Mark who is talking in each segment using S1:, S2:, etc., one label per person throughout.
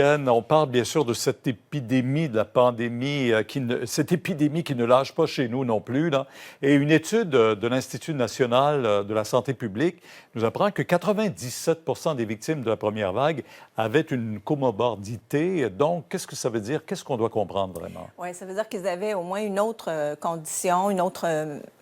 S1: On parle bien sûr de cette épidémie, de la pandémie, cette épidémie qui ne lâche pas chez nous non plus, là. Et une étude de l'Institut national de la santé publique nous apprend que 97 des victimes de la première vague avaient une comorbidité. Donc, qu'est-ce que ça veut dire? Qu'est-ce qu'on doit comprendre vraiment?
S2: Oui, ça veut dire qu'ils avaient au moins une autre condition, une autre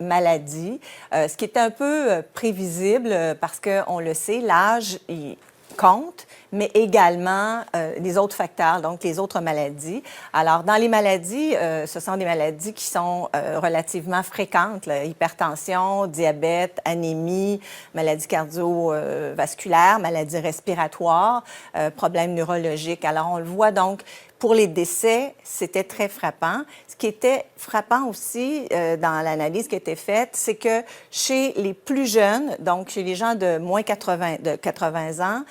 S2: maladie, ce qui est un peu prévisible parce qu'on le sait, l'âge, il compte, mais également les autres facteurs, donc les autres maladies. Alors, dans les maladies, ce sont des maladies qui sont relativement fréquentes, là, hypertension, diabète, anémie, maladies cardiovasculaires, maladies respiratoires, problèmes neurologiques. Alors, on le voit donc, pour les décès, c'était très frappant. Ce qui était frappant aussi dans l'analyse qui a été faite, c'est que chez les plus jeunes, donc chez les gens de moins de 80 ans,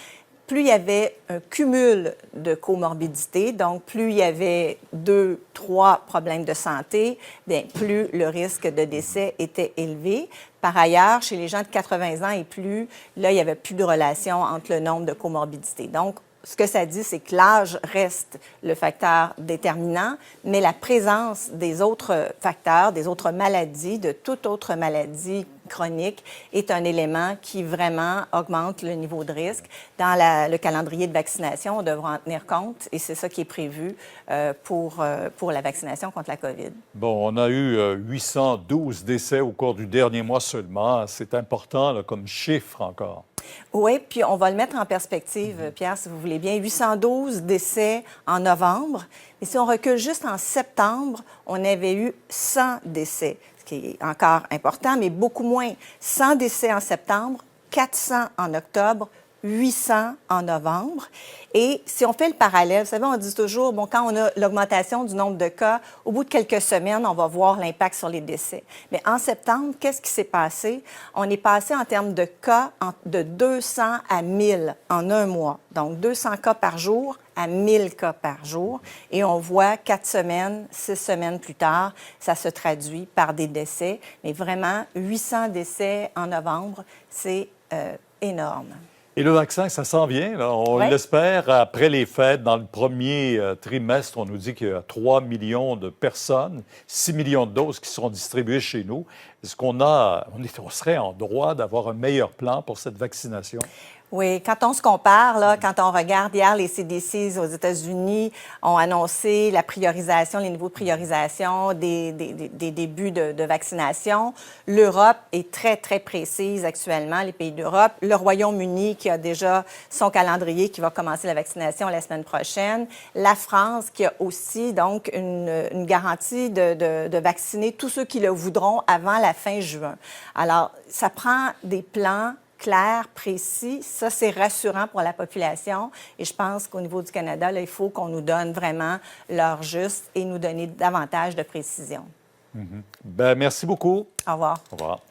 S2: plus il y avait un cumul de comorbidités, donc plus il y avait 2, 3 problèmes de santé, bien, plus le risque de décès était élevé. Par ailleurs, chez les gens de 80 ans et plus, là, il n'y avait plus de relation entre le nombre de comorbidités. Donc, ce que ça dit, c'est que l'âge reste le facteur déterminant, mais la présence des autres facteurs, des autres maladies, de toute autre maladie chronique, est un élément qui vraiment augmente le niveau de risque. Dans le calendrier de vaccination, on devra en tenir compte et c'est ça qui est prévu pour la vaccination contre la COVID.
S1: Bon, on a eu 812 décès au cours du dernier mois seulement. C'est important là, comme chiffre encore.
S2: Oui, puis on va le mettre en perspective, Pierre, si vous voulez bien. 812 décès en novembre. Mais si on recule juste en septembre, on avait eu 100 décès, ce qui est encore important, mais beaucoup moins. 100 décès en septembre, 400 en octobre, 800 en novembre. Et si on fait le parallèle, vous savez, on dit toujours, bon, quand on a l'augmentation du nombre de cas, au bout de quelques semaines, on va voir l'impact sur les décès. Mais en septembre, qu'est-ce qui s'est passé? On est passé en termes de cas de 200 à 1000 en un mois. Donc, 200 cas par jour à 1000 cas par jour. Et on voit 4 semaines, 6 semaines plus tard, ça se traduit par des décès. Mais vraiment, 800 décès en novembre, c'est énorme.
S1: Et le vaccin, ça s'en vient, là. On
S2: Oui.
S1: l'espère après les fêtes. Dans le premier trimestre, on nous dit qu'il y a 3 millions de personnes, 6 millions de doses qui seront distribuées chez nous. Est-ce qu'on serait en droit d'avoir un meilleur plan pour cette vaccination?
S2: Oui, quand on se compare, là, quand on regarde hier, les CDC aux États-Unis ont annoncé la priorisation, les niveaux de priorisation des débuts de vaccination. L'Europe est très, très précise actuellement, les pays d'Europe. Le Royaume-Uni qui a déjà son calendrier qui va commencer la vaccination la semaine prochaine. La France qui a aussi, donc, une garantie de vacciner tous ceux qui le voudront avant la fin juin. Alors, ça prend des plans clair, précis. Ça, c'est rassurant pour la population. Et je pense qu'au niveau du Canada, là, il faut qu'on nous donne vraiment l'heure juste et nous donner davantage de précision.
S1: Bien, merci beaucoup.
S2: Au revoir.
S1: Au revoir.